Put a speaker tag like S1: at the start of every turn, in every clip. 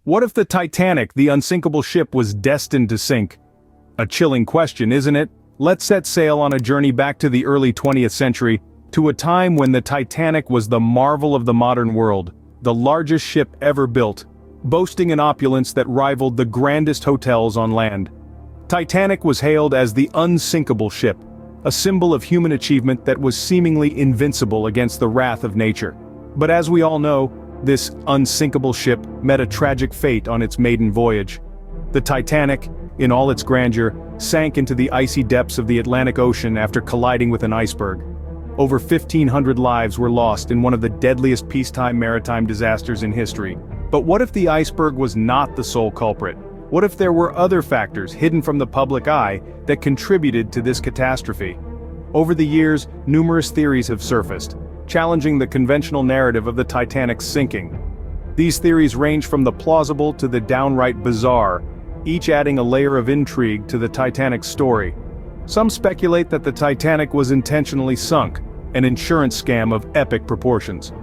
S1: What if the Titanic, the unsinkable ship, was destined to sink? A chilling question, isn't it? Let's set sail on a journey back to the early 20th century, to a time when the Titanic was the marvel of the modern world, the largest ship ever built, boasting an opulence that rivaled the grandest hotels on land. Titanic was hailed as the unsinkable ship, a symbol of human achievement that was seemingly invincible against the wrath of nature. But as we all know, this unsinkable ship met a tragic fate on its maiden voyage. The Titanic, in all its grandeur, sank into the icy depths of the Atlantic Ocean after colliding with an iceberg. Over 1,500 lives were lost in one of the deadliest peacetime maritime disasters in history. But what if the iceberg was not the sole culprit? What if there were other factors hidden from the public eye that contributed to this catastrophe? Over the years, numerous theories have surfaced, challenging the conventional narrative of the Titanic's sinking. These theories range from the plausible to the downright bizarre, each adding a layer of intrigue to the Titanic's story. Some speculate that the Titanic was intentionally sunk, an insurance scam of epic proportions.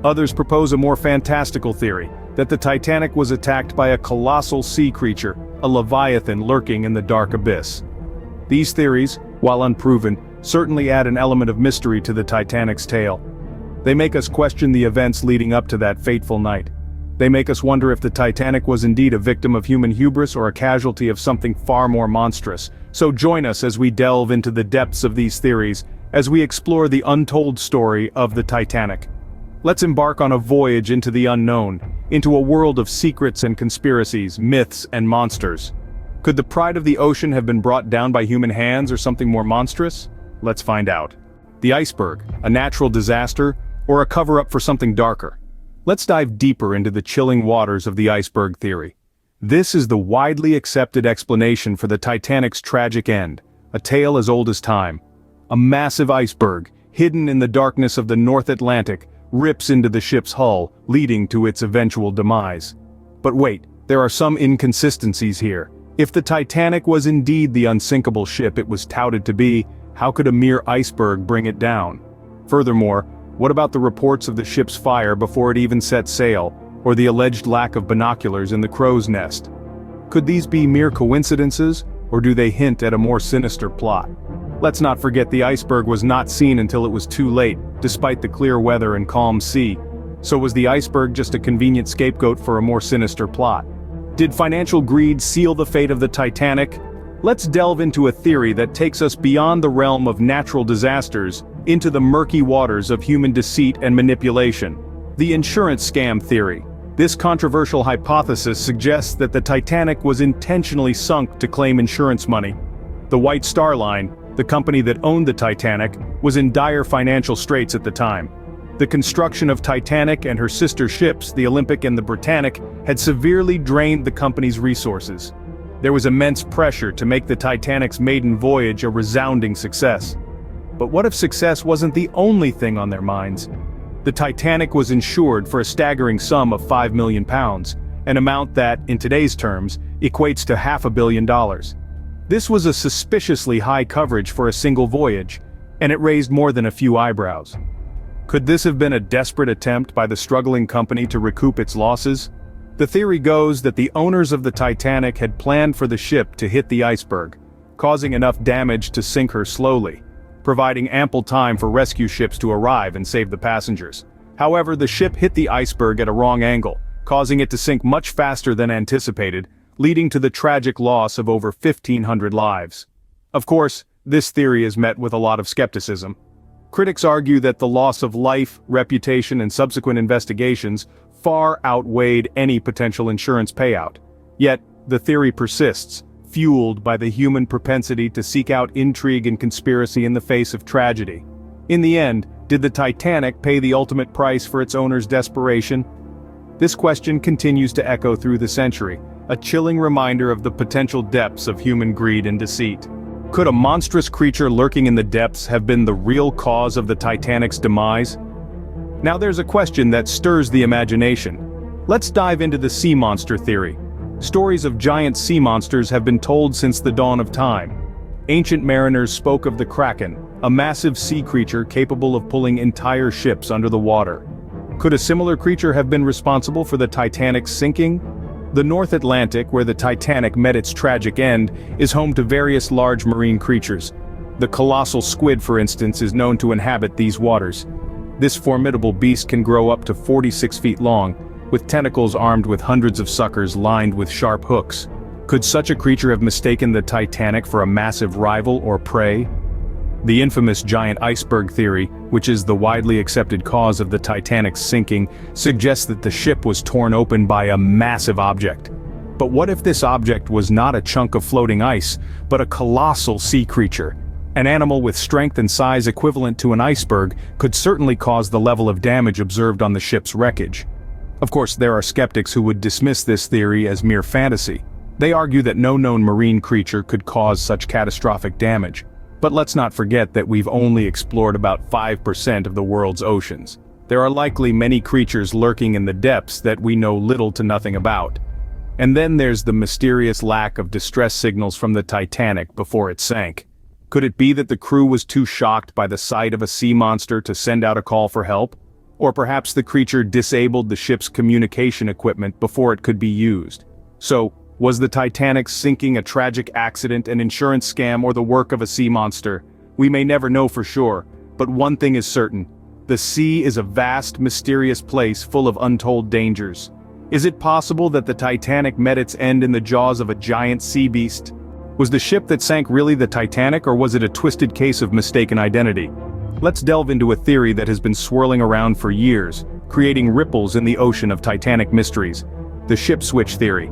S1: Others propose a more fantastical theory, that the Titanic was attacked by a colossal sea creature, a leviathan lurking in the dark abyss. These theories, while unproven, certainly add an element of mystery to the Titanic's tale. They make us question the events leading up to that fateful night. They make us wonder if the Titanic was indeed a victim of human hubris or a casualty of something far more monstrous. So join us as we delve into the depths of these theories, as we explore the untold story of the Titanic. Let's embark on a voyage into the unknown, into a world of secrets and conspiracies, myths and monsters. Could the pride of the ocean have been brought down by human hands or something more monstrous? Let's find out. The iceberg, a natural disaster, or a cover-up for something darker? Let's dive deeper into the chilling waters of the iceberg theory. This is the widely accepted explanation for the Titanic's tragic end, a tale as old as time. A massive iceberg, hidden in the darkness of the North Atlantic, rips into the ship's hull, leading to its eventual demise. But wait, there are some inconsistencies here. If the Titanic was indeed the unsinkable ship it was touted to be, how could a mere iceberg bring it down? Furthermore, what about the reports of the ship's fire before it even set sail, or the alleged lack of binoculars in the crow's nest? Could these be mere coincidences, or do they hint at a more sinister plot? Let's not forget the iceberg was not seen until it was too late, despite the clear weather and calm sea. So was the iceberg just a convenient scapegoat for a more sinister plot? Did financial greed seal the fate of the Titanic? Let's delve into a theory that takes us beyond the realm of natural disasters, into the murky waters of human deceit and manipulation. The insurance scam theory. This controversial hypothesis suggests that the Titanic was intentionally sunk to claim insurance money. The White Star Line, the company that owned the Titanic, was in dire financial straits at the time. The construction of Titanic and her sister ships, the Olympic and the Britannic, had severely drained the company's resources. There was immense pressure to make the Titanic's maiden voyage a resounding success. But what if success wasn't the only thing on their minds? The Titanic was insured for a staggering sum of £5 million, an amount that, in today's terms, equates to $500 million. This was a suspiciously high coverage for a single voyage, and it raised more than a few eyebrows. Could this have been a desperate attempt by the struggling company to recoup its losses? The theory goes that the owners of the Titanic had planned for the ship to hit the iceberg, causing enough damage to sink her slowly, providing ample time for rescue ships to arrive and save the passengers. However, the ship hit the iceberg at a wrong angle, causing it to sink much faster than anticipated, leading to the tragic loss of over 1,500 lives. Of course, this theory is met with a lot of skepticism. Critics argue that the loss of life, reputation, and subsequent investigations far outweighed any potential insurance payout. Yet, the theory persists, fueled by the human propensity to seek out intrigue and conspiracy in the face of tragedy. In the end, did the Titanic pay the ultimate price for its owner's desperation? This question continues to echo through the century, a chilling reminder of the potential depths of human greed and deceit. Could a monstrous creature lurking in the depths have been the real cause of the Titanic's demise? Now there's a question that stirs the imagination. Let's dive into the sea monster theory. Stories of giant sea monsters have been told since the dawn of time. Ancient mariners spoke of the Kraken, a massive sea creature capable of pulling entire ships under the water. Could a similar creature have been responsible for the Titanic's sinking? The North Atlantic, where the Titanic met its tragic end, is home to various large marine creatures. The colossal squid, for instance, is known to inhabit these waters. This formidable beast can grow up to 46 feet long, with tentacles armed with hundreds of suckers lined with sharp hooks. Could such a creature have mistaken the Titanic for a massive rival or prey? The infamous giant iceberg theory, which is the widely accepted cause of the Titanic's sinking, suggests that the ship was torn open by a massive object. But what if this object was not a chunk of floating ice, but a colossal sea creature? An animal with strength and size equivalent to an iceberg could certainly cause the level of damage observed on the ship's wreckage. Of course, there are skeptics who would dismiss this theory as mere fantasy. They argue that no known marine creature could cause such catastrophic damage. But let's not forget that we've only explored about 5% of the world's oceans. There are likely many creatures lurking in the depths that we know little to nothing about. And then there's the mysterious lack of distress signals from the Titanic before it sank. Could it be that the crew was too shocked by the sight of a sea monster to send out a call for help? Or perhaps the creature disabled the ship's communication equipment before it could be used. So, was the Titanic's sinking a tragic accident, an insurance scam, or the work of a sea monster? We may never know for sure, but one thing is certain. The sea is a vast, mysterious place full of untold dangers. Is it possible that the Titanic met its end in the jaws of a giant sea beast? Was the ship that sank really the Titanic, or was it a twisted case of mistaken identity? Let's delve into a theory that has been swirling around for years, creating ripples in the ocean of Titanic mysteries: the ship switch theory.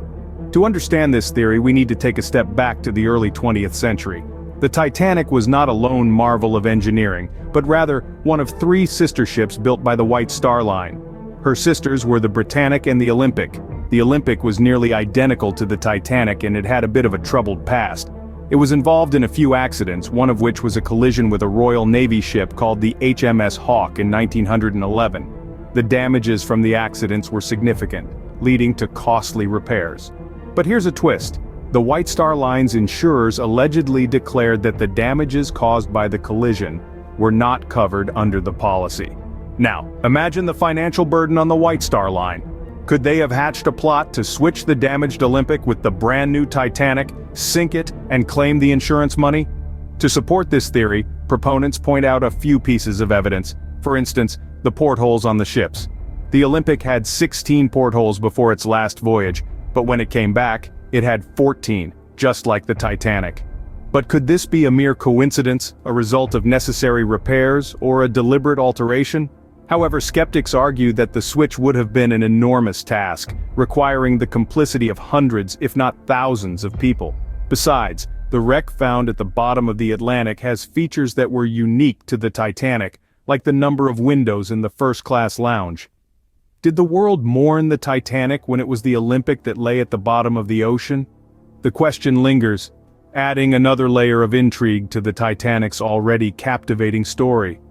S1: To understand this theory, we need to take a step back to the early 20th century. The Titanic was not a lone marvel of engineering, but rather one of three sister ships built by the White Star Line. Her sisters were the Britannic and the Olympic. The Olympic was nearly identical to the Titanic, and it had a bit of a troubled past. It was involved in a few accidents, one of which was a collision with a Royal Navy ship called the HMS Hawke in 1911. The damages from the accidents were significant, leading to costly repairs. But here's a twist. The White Star Line's insurers allegedly declared that the damages caused by the collision were not covered under the policy. Now, imagine the financial burden on the White Star Line. Could they have hatched a plot to switch the damaged Olympic with the brand new Titanic, sink it, and claim the insurance money? To support this theory, proponents point out a few pieces of evidence. For instance, the portholes on the ships. The Olympic had 16 portholes before its last voyage, but when it came back, it had 14, just like the Titanic. But could this be a mere coincidence, a result of necessary repairs, or a deliberate alteration? However, skeptics argue that the switch would have been an enormous task, requiring the complicity of hundreds, if not thousands, of people. Besides, the wreck found at the bottom of the Atlantic has features that were unique to the Titanic, like the number of windows in the first-class lounge. Did the world mourn the Titanic when it was the Olympic that lay at the bottom of the ocean? The question lingers, adding another layer of intrigue to the Titanic's already captivating story.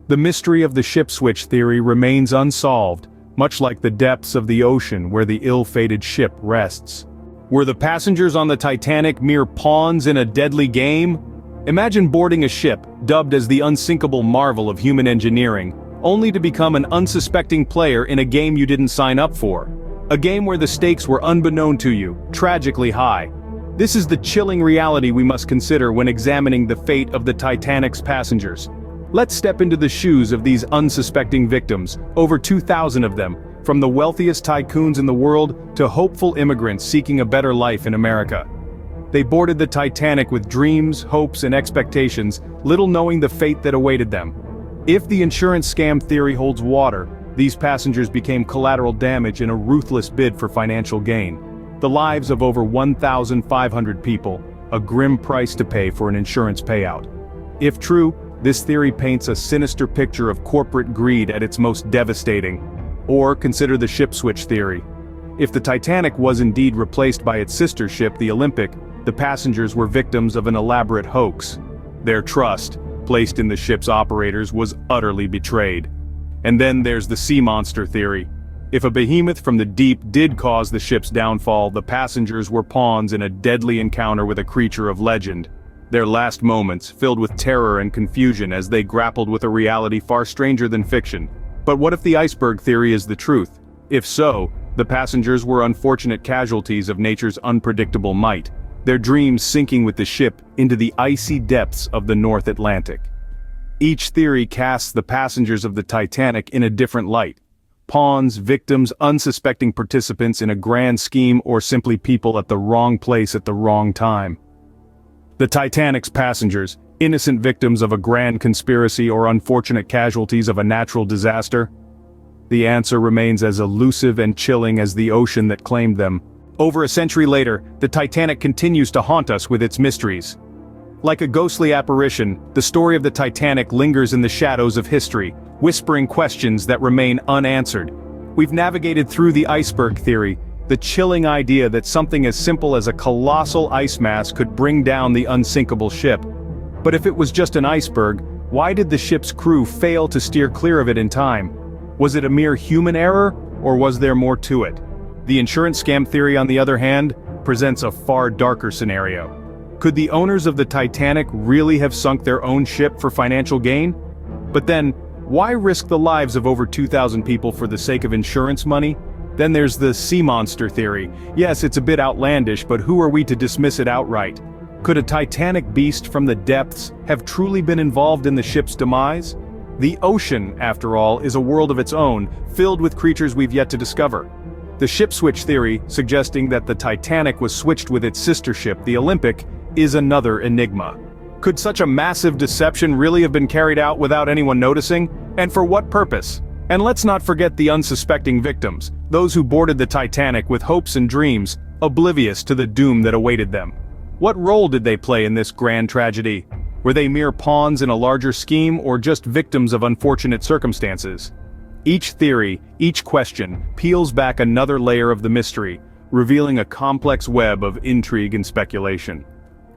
S1: The mystery of the ship switch theory remains unsolved, much like the depths of the ocean where the ill-fated ship rests. Were the passengers on the Titanic mere pawns in a deadly game? Imagine boarding a ship, dubbed as the unsinkable marvel of human engineering, only to become an unsuspecting player in a game you didn't sign up for. A game where the stakes were unbeknown to you, tragically high. This is the chilling reality we must consider when examining the fate of the Titanic's passengers. Let's step into the shoes of these unsuspecting victims, over 2,000 of them, from the wealthiest tycoons in the world to hopeful immigrants seeking a better life in America. They boarded the Titanic with dreams, hopes, and expectations, little knowing the fate that awaited them. If the insurance scam theory holds water, these passengers became collateral damage in a ruthless bid for financial gain. The lives of over 1,500 people, a grim price to pay for an insurance payout. If true, this theory paints a sinister picture of corporate greed at its most devastating. Or consider the ship switch theory. If the Titanic was indeed replaced by its sister ship, the Olympic, the passengers were victims of an elaborate hoax. Their trust, placed in the ship's operators, was utterly betrayed. And then there's the sea monster theory. If a behemoth from the deep did cause the ship's downfall, the passengers were pawns in a deadly encounter with a creature of legend. Their last moments filled with terror and confusion as they grappled with a reality far stranger than fiction. But what if the iceberg theory is the truth? If so, The passengers were unfortunate casualties of nature's unpredictable might, their dreams sinking with the ship into the icy depths of the North Atlantic. Each theory casts the passengers of the Titanic in a different light. Pawns, victims, unsuspecting participants in a grand scheme, or simply people at the wrong place at the wrong time. The Titanic's passengers, innocent victims of a grand conspiracy or unfortunate casualties of a natural disaster? The answer remains as elusive and chilling as the ocean that claimed them. Over a century later, the Titanic continues to haunt us with its mysteries. Like a ghostly apparition, the story of the Titanic lingers in the shadows of history, whispering questions that remain unanswered. We've navigated through the Iceberg Theory, the chilling idea that something as simple as a colossal ice mass could bring down the unsinkable ship. But if it was just an iceberg, why did the ship's crew fail to steer clear of it in time? Was it a mere human error, or was there more to it? The insurance scam theory, on the other hand, presents a far darker scenario. Could the owners of the Titanic really have sunk their own ship for financial gain? But then, why risk the lives of over 2,000 people for the sake of insurance money? Then there's the sea monster theory. Yes, it's a bit outlandish, but who are we to dismiss it outright? Could a titanic beast from the depths have truly been involved in the ship's demise? The ocean, after all, is a world of its own, filled with creatures we've yet to discover. The ship switch theory, suggesting that the Titanic was switched with its sister ship, the Olympic, is another enigma. Could such a massive deception really have been carried out without anyone noticing? And for what purpose? And let's not forget the unsuspecting victims, those who boarded the Titanic with hopes and dreams, oblivious to the doom that awaited them. What role did they play in this grand tragedy? Were they mere pawns in a larger scheme, or just victims of unfortunate circumstances? Each theory, each question, peels back another layer of the mystery, revealing a complex web of intrigue and speculation.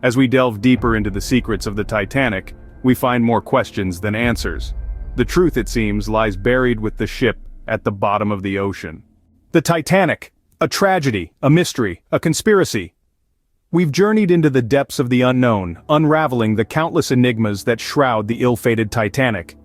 S1: As we delve deeper into the secrets of the Titanic, we find more questions than answers. The truth, it seems, lies buried with the ship at the bottom of the ocean. The Titanic, a tragedy, a mystery, a conspiracy. We've journeyed into the depths of the unknown, unraveling the countless enigmas that shroud the ill-fated Titanic.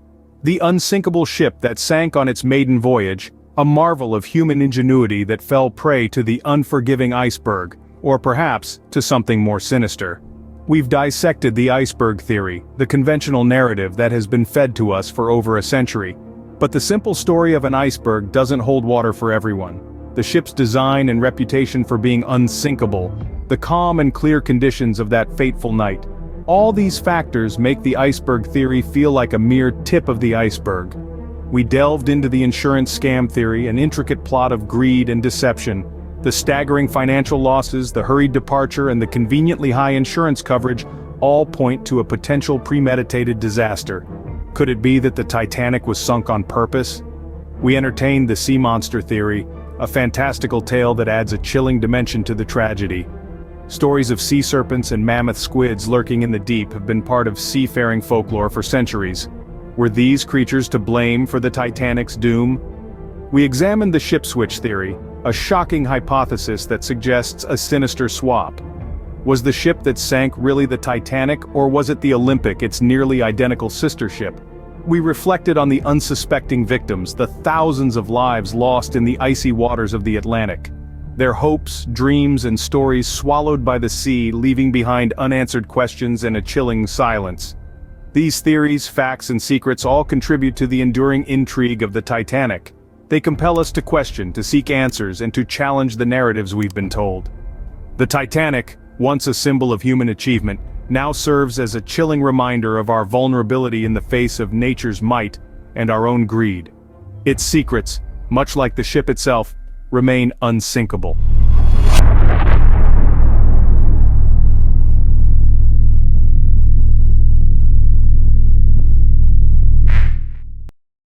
S1: The unsinkable ship that sank on its maiden voyage, a marvel of human ingenuity that fell prey to the unforgiving iceberg, or perhaps to something more sinister. We've dissected the Iceberg Theory, the conventional narrative that has been fed to us for over a century. But the simple story of an iceberg doesn't hold water for everyone. The ship's design and reputation for being unsinkable, the calm and clear conditions of that fateful night. All these factors make the Iceberg Theory feel like a mere tip of the iceberg. We delved into the insurance scam theory, an intricate plot of greed and deception. The staggering financial losses, the hurried departure, and the conveniently high insurance coverage all point to a potential premeditated disaster. Could it be that the Titanic was sunk on purpose? We entertained the sea monster theory, a fantastical tale that adds a chilling dimension to the tragedy. Stories of sea serpents and mammoth squids lurking in the deep have been part of seafaring folklore for centuries. Were these creatures to blame for the Titanic's doom? We examined the ship switch theory, a shocking hypothesis that suggests a sinister swap. Was the ship that sank really the Titanic, or was it the Olympic, its nearly identical sister ship? We reflected on the unsuspecting victims, the thousands of lives lost in the icy waters of the Atlantic. Their hopes, dreams, and stories swallowed by the sea, leaving behind unanswered questions and a chilling silence. These theories, facts, and secrets all contribute to the enduring intrigue of the Titanic. They compel us to question, to seek answers, and to challenge the narratives we've been told. The Titanic, once a symbol of human achievement, now serves as a chilling reminder of our vulnerability in the face of nature's might and our own greed. Its secrets, much like the ship itself, remain unsinkable.